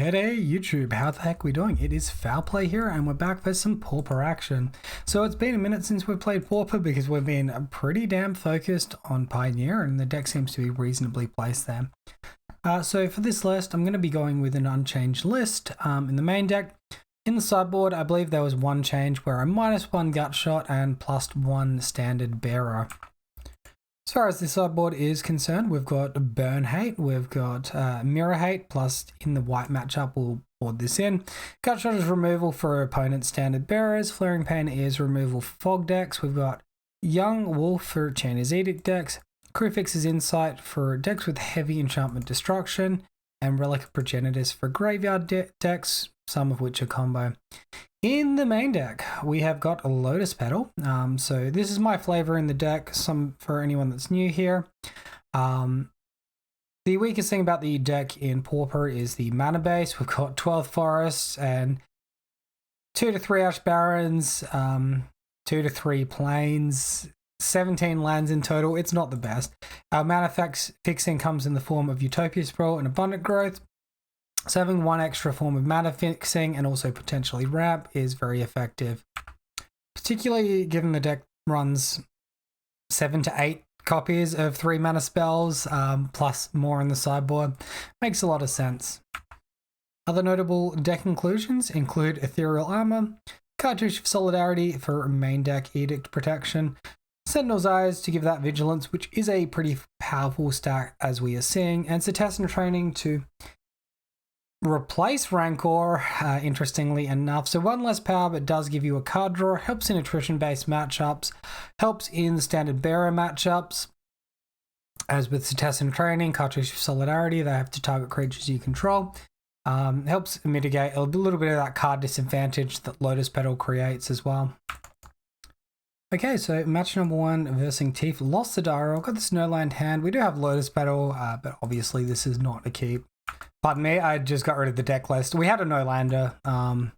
G'day YouTube, how the heck are we doing? It is Foul Play here and we're back for some Pauper action. So it's been a minute since we've played Pauper because we've been pretty damn focused on Pioneer and the deck seems to be reasonably placed there. So for this list, I'm going to be going with an unchanged list in the main deck. In the sideboard, I believe there was one change where I -1 gut shot and +1 standard bearer. As far as the sideboard is concerned, we've got Burn Hate, we've got Mirror Hate, plus in the white matchup we'll board this in. Gutshot is removal for opponent's standard bearers, Flaring Pain is removal for fog decks, we've got Young Wolf for Chainer's Edict decks, Crewfix is Insight for decks with heavy enchantment destruction, and Relic of Progenitus for graveyard decks, some of which are combo. In the main deck, we have got a Lotus Petal. So this is my flavor in the deck, some for anyone that's new here. The weakest thing about the deck in Pauper is the mana base. We've got 12 forests and 2 to 3 Ash Barrens, 2 to 3 plains, 17 lands in total. It's not the best. Our mana fixing comes in the form of Utopia Sprawl and Abundant Growth. So having one extra form of mana fixing and also potentially ramp is very effective. Particularly given the deck runs 7 to 8 copies of 3 mana spells, plus more in the sideboard. Makes a lot of sense. Other notable deck inclusions include Ethereal Armor, Cartouche of Solidarity for main deck Edict Protection, Sentinel's Eyes to give that vigilance, which is a pretty powerful stack as we are seeing, and Cetacean Training to replace Rancor, interestingly enough. So 1 less power, but does give you a card draw, helps in attrition-based matchups, helps in standard bearer matchups. As with Cetacean Training, Cartouche of Solidarity, they have to target creatures you control. Helps mitigate a little bit of that card disadvantage that Lotus Petal creates as well. Okay, so match number 1 versus Teeth. Lost the Dial, got this no land hand. We do have Lotus Petal, but obviously this is not a keep. Pardon me, I just got rid of the deck list. We had a no-lander. Now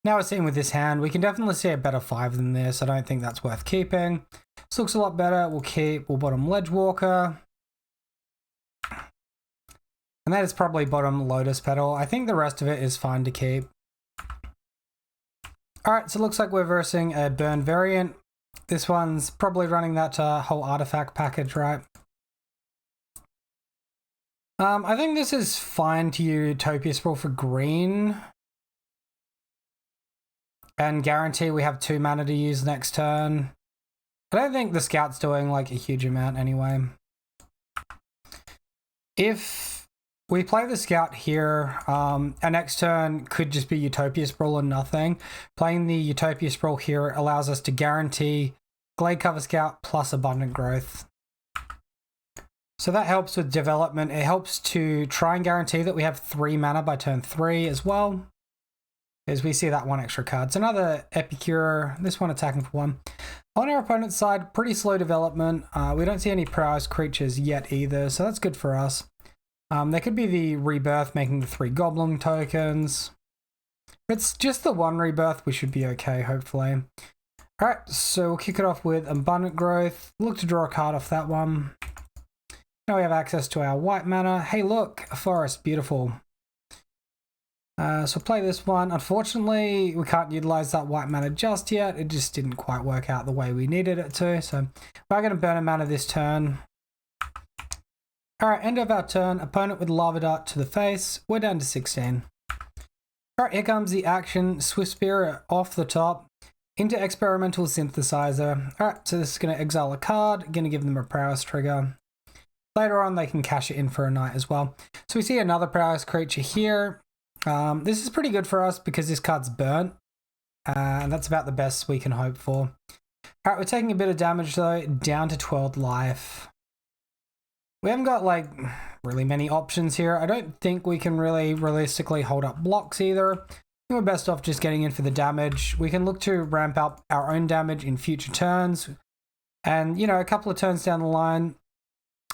we're seeing with this hand, we can definitely see a better 5 than this. I don't think that's worth keeping. This looks a lot better. We'll keep, we'll bottom Ledgewalker. And that is probably bottom Lotus Petal. I think the rest of it is fine to keep. Alright, so it looks like we're versing a Burn variant. This one's probably running that whole artifact package, right? I think this is fine to Utopia Sprawl for green. And guarantee we have 2 mana to use next turn. I don't think the Scout's doing like a huge amount anyway. If we play the Scout here, our next turn could just be Utopia Sprawl or nothing. Playing the Utopia Sprawl here allows us to guarantee Glade Cover Scout plus Abundant Growth. So that helps with development. It helps to try and guarantee that we have 3 mana by turn 3 as well, as we see that 1 extra card. So another Epicure, this one attacking for 1. On our opponent's side, pretty slow development. We don't see any prized creatures yet either, so that's good for us. There could be the Rebirth making the 3 Goblin tokens. If it's just the 1 Rebirth, we should be okay, hopefully. Alright, so we'll kick it off with Abundant Growth. Look to draw a card off that one. Now we have access to our white mana. Hey look, a forest, beautiful. So play this one. Unfortunately, we can't utilize that white mana just yet. It just didn't quite work out the way we needed it to. So we're going to burn a mana this turn. Alright, end of our turn. Opponent with Lava Dart to the face. We're down to 16. Alright, here comes the action. Swift Spear off the top. Into Experimental Synthesizer. Alright, so this is going to exile a card. Going to give them a prowess trigger. Later on, they can cash it in for a night as well. So we see another prowess creature here. This is pretty good for us because this card's burnt. And that's about the best we can hope for. Alright, we're taking a bit of damage though, down to 12 life. We haven't got like really many options here. I don't think we can really realistically hold up blocks either. I think we're best off just getting in for the damage. We can look to ramp up our own damage in future turns. And, you know, a couple of turns down the line,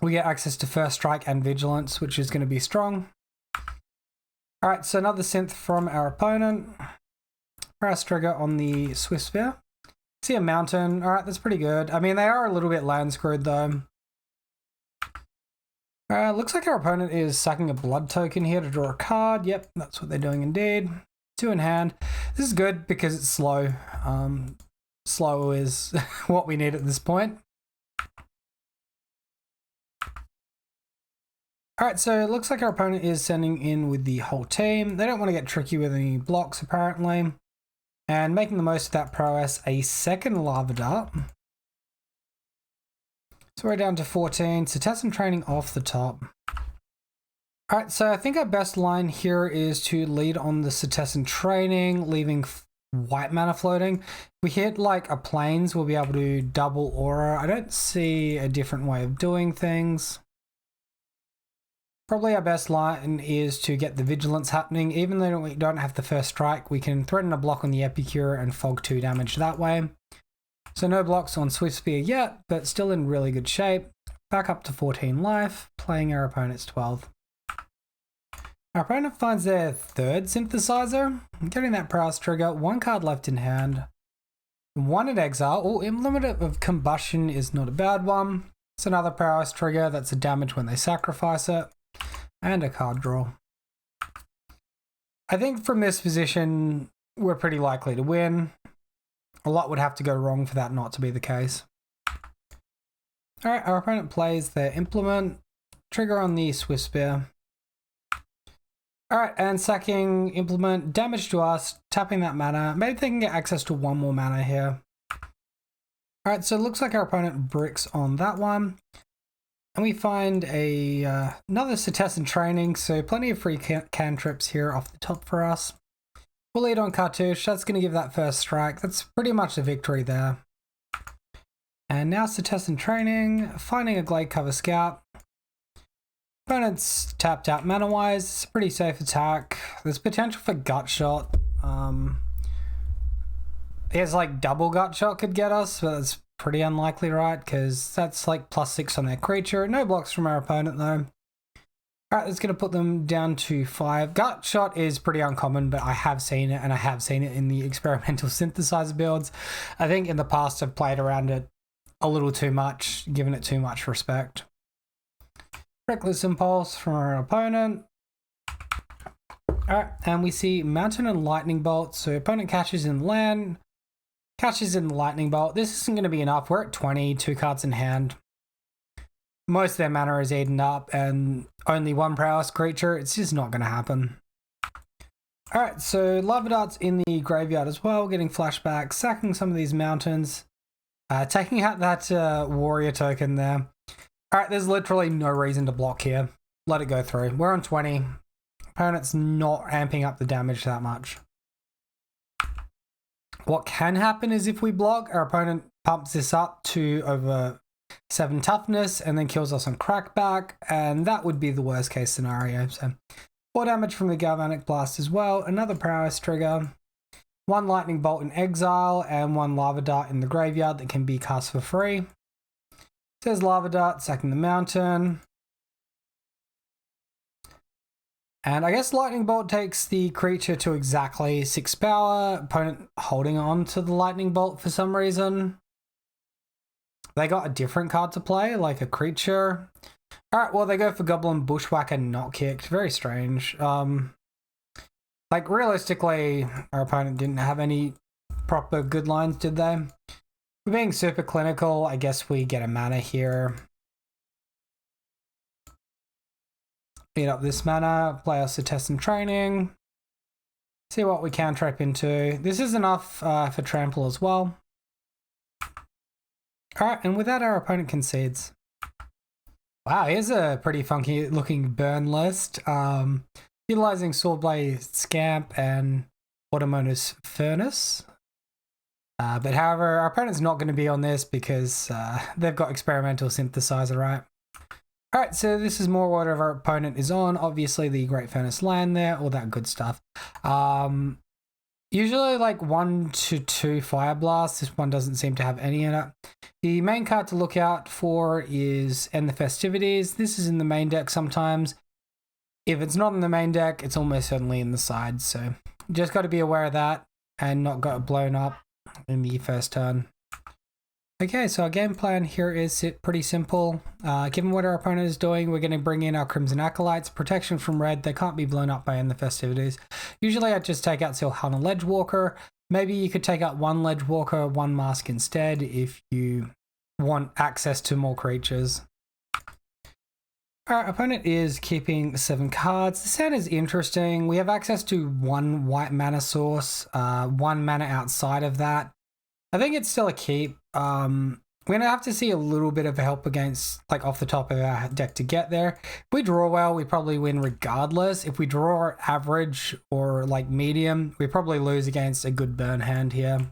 we get access to First Strike and Vigilance, which is going to be strong. Alright, so another synth from our opponent. Press trigger on the Swift Sphere. See a mountain. Alright, that's pretty good. I mean, they are a little bit land screwed though. Looks like our opponent is sacking a blood token here to draw a card. Yep, that's what they're doing indeed. 2 in hand. This is good because it's slow. Slow is what we need at this point. Alright, so it looks like our opponent is sending in with the whole team. They don't want to get tricky with any blocks, apparently. And making the most of that prowess, a second lava dart. So we're down to 14. So test some training off the top. Alright, so I think our best line here is to lead on the Cetessan training, leaving white mana floating. If we hit like a plains, we'll be able to double aura. I don't see a different way of doing things. Probably our best line is to get the vigilance happening. Even though we don't have the first strike, we can threaten a block on the Epicure and fog 2 damage that way. So no blocks on Swift Spear yet, but still in really good shape. Back up to 14 life, playing our opponent's 12. Our opponent finds their 3rd synthesizer, getting that prowess trigger, 1 card left in hand, 1 in exile. Oh, Implement of Combustion is not a bad one. It's another prowess trigger, that's a damage when they sacrifice it, and a card draw. I think from this position, we're pretty likely to win. A lot would have to go wrong for that not to be the case. Alright, our opponent plays their Implement, trigger on the Swift Spear. Alright, and sacking Implement, damage to us, tapping that mana. Maybe they can get access to 1 more mana here. Alright, so it looks like our opponent bricks on that one. And we find another Cetessan training, so plenty of free cantrips here off the top for us. We'll lead on Cartouche, that's going to give that first strike. That's pretty much the victory there. And now Cetessan training, finding a Glade Cover Scout. Opponent's tapped out mana-wise, it's a pretty safe attack. There's potential for Gut Shot. He has like double Gut Shot could get us, but that's pretty unlikely, right? Because that's like +6 on their creature. No blocks from our opponent though. Alright, that's going to put them down to 5. Gut Shot is pretty uncommon, but I have seen it, and I have seen it in the experimental synthesizer builds. I think in the past I've played around it a little too much, given it too much respect. Reckless Impulse from our opponent. Alright, and we see Mountain and Lightning Bolt. So opponent catches in land, catches in the Lightning Bolt. This isn't going to be enough. We're at 20, 2 cards in hand. Most of their mana is eaten up and only 1 prowess creature. It's just not going to happen. Alright, so Lava Dart's in the graveyard as well, getting flashback, sacking some of these mountains, taking out that warrior token there. Alright, there's literally no reason to block here. Let it go through. We're on 20. Opponent's not amping up the damage that much. What can happen is if we block, our opponent pumps this up to over 7 toughness and then kills us on crackback, and that would be the worst case scenario. So 4 damage from the Galvanic Blast as well, another prowess trigger, 1 Lightning Bolt in exile, and 1 Lava Dart in the graveyard that can be cast for free. There's Lava Dart, sacking the mountain. And I guess Lightning Bolt takes the creature to exactly 6 power. Opponent holding on to the Lightning Bolt for some reason. They got a different card to play, like a creature. Alright, well, they go for Goblin Bushwhacker, not kicked. Very strange. Like, realistically, our opponent didn't have any proper good lines, did they? We're being super clinical. I guess we get a mana here. Beat up this mana, play our Cetessan training. See what we can trap into. This is enough for trample as well. Alright, and with that, our opponent concedes. Wow, here's a pretty funky looking burn list. Utilizing Swordblade Scamp and Automotive Furnace. But however, our opponent's not going to be on this because they've got Experimental Synthesizer, right? Alright, so this is more what our opponent is on. Obviously, the Great Furnace land there, all that good stuff. Usually like 1 to 2 Fire Blasts. This one doesn't seem to have any in it. The main card to look out for is End the Festivities. This is in the main deck sometimes. If it's not in the main deck, it's almost certainly in the side. So just got to be aware of that and not get blown up in the first turn. Okay, so our game plan here is pretty simple. Given what our opponent is doing, we're going to bring in our Crimson Acolytes, protection from red. They can't be blown up by in the festivities. Usually I'd just take out Silhana Ledgewalker. Maybe you could take out one Ledgewalker, one Mask instead if you want access to more creatures. Our opponent is keeping 7 cards. This hand is interesting. We have access to 1 white mana source, 1 mana outside of that. I think it's still a keep. We're going to have to see a little bit of help against, like, off the top of our deck to get there. If we draw well, we probably win regardless. If we draw average or, like, medium, we probably lose against a good burn hand here.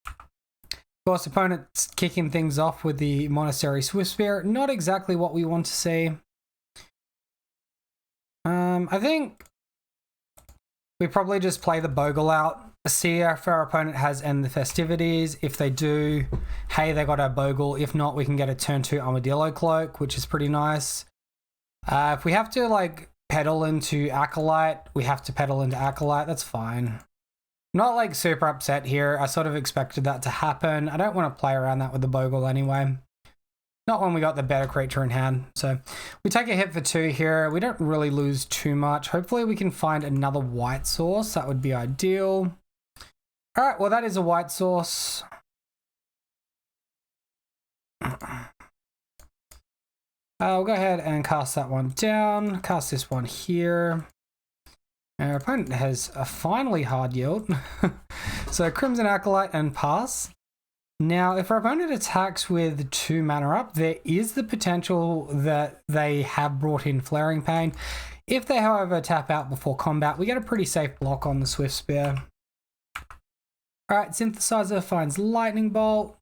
Of course, opponent's kicking things off with the Monastery Swiftspear. Not exactly what we want to see. I think we probably just play the Bogle out. See if our opponent has End the Festivities. If they do, hey, they got our Bogle. If not, we can get a turn 2 Armadillo Cloak, which is pretty nice. If we have to, like, pedal into Acolyte, we have to pedal into Acolyte. That's fine. Not, like, super upset here. I sort of expected that to happen. I don't want to play around that with the Bogle anyway. Not when we got the better creature in hand. So we take a hit for 2 here. We don't really lose too much. Hopefully we can find another white source. That would be ideal. All right, well, that is a white source. We'll go ahead and cast that one down. Cast this one here. Our opponent has a finally hard yield. So Crimson Acolyte and pass. Now, if our opponent attacks with 2 mana up, there is the potential that they have brought in Flaring Pain. If they, however, tap out before combat, we get a pretty safe block on the Swiftspear. All right, Synthesizer finds Lightning Bolt.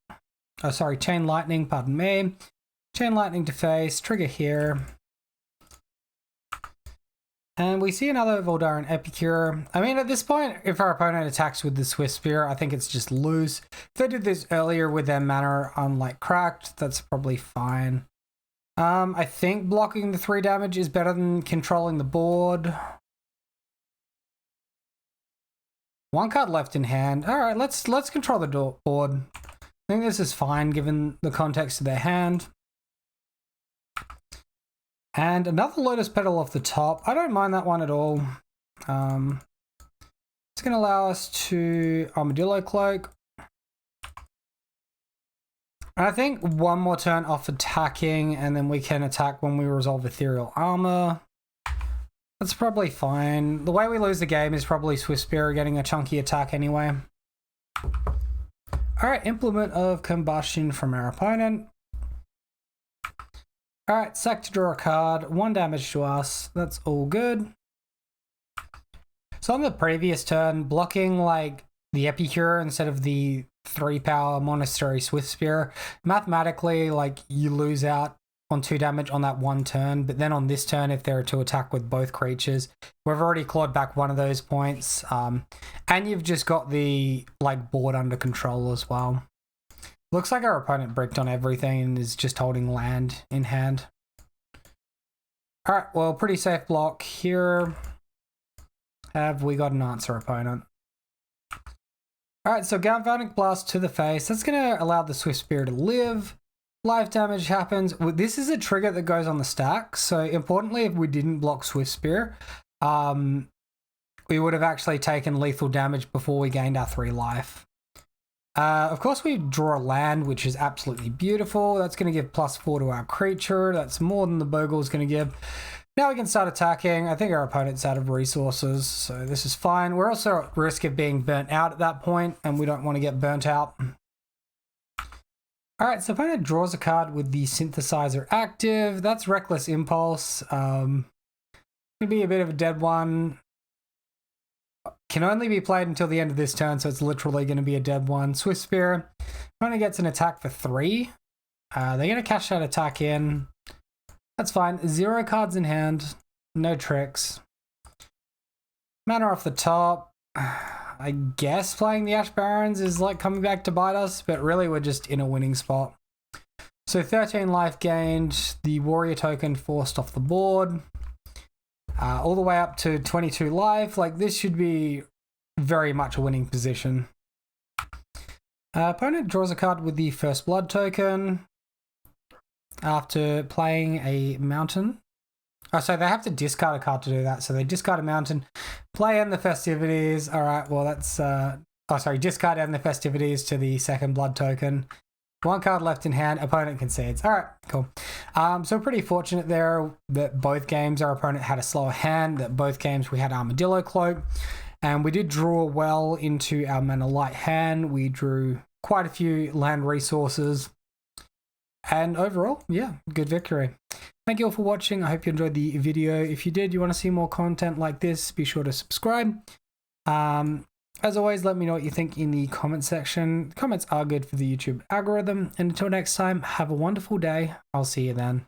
Oh, sorry, Chain Lightning, pardon me. Chain Lightning to face, trigger here. And we see another Voldaren Epicure. I mean, at this point, if our opponent attacks with the Swiftspear, I think it's just lose. If they did this earlier with their mana on, like, Cracked, that's probably fine. I think blocking the 3 damage is better than controlling the board. 1 card left in hand. All right, let's control the board. I think this is fine given the context of their hand. And another Lotus Petal off the top. I don't mind that one at all. It's going to allow us to Armadillo Cloak. And I think 1 more turn off attacking, and then we can attack when we resolve Ethereal Armor. That's probably fine. The way we lose the game is probably Swiftspear getting a chunky attack anyway. Alright, Implement of Combustion from our opponent. Alright, sack to draw a card. 1 damage to us. That's all good. So on the previous turn, blocking, like, the Epicure instead of the 3-power Monastery Swiftspear, mathematically, like, you lose out on 2 damage on that 1 turn, but then on this turn, if they're to attack with both creatures, we've already clawed back 1 of those points, and you've just got the, like, board under control as well. Looks like our opponent bricked on everything and is just holding land in hand. All right, well, pretty safe block here. Have we got an answer, opponent? All right, so Galvanic Blast to the face. That's going to allow the Swiftspear to live. Life damage happens. This is a trigger that goes on the stack. So importantly, if we didn't block Swiftspear, we would have actually taken lethal damage before we gained our 3 life. Of course, we draw a land, which is absolutely beautiful. That's going to give +4 to our creature. That's more than the Bogle is going to give. Now we can start attacking. I think our opponent's out of resources, so this is fine. We're also at risk of being burnt out at that point, and we don't want to get burnt out. All right, so opponent draws a card with the Synthesizer active. That's Reckless Impulse. Gonna be a bit of a dead one. Can only be played until the end of this turn, so it's literally going to be a dead one. Swiftspear. Opponent gets an attack for 3. They're going to cash that attack in. That's fine. 0 cards in hand. No tricks. Mana off the top. I guess playing the Ash Barrens is like coming back to bite us, but really we're just in a winning spot. So 13 life gained. The Warrior token forced off the board. All the way up to 22 life. Like, this should be very much a winning position. Opponent draws a card with the first blood token after playing a mountain. Oh, so they have to discard a card to do that. So they discard a mountain, play in the festivities. All right, well, that's... discard in the festivities to the second blood token. One card left in hand, opponent concedes. All right, cool. So pretty fortunate there that both games our opponent had a slower hand, that both games we had Armadillo Cloak, and we did draw well into our Mana Light hand. We drew quite a few land resources, and overall, yeah, good victory. Thank you all for watching. I hope you enjoyed the video. If you did, you want to see more content like this, be sure to subscribe. As always, let me know what you think in the comment section. Comments are good for the YouTube algorithm. And until next time, have a wonderful day. I'll see you then.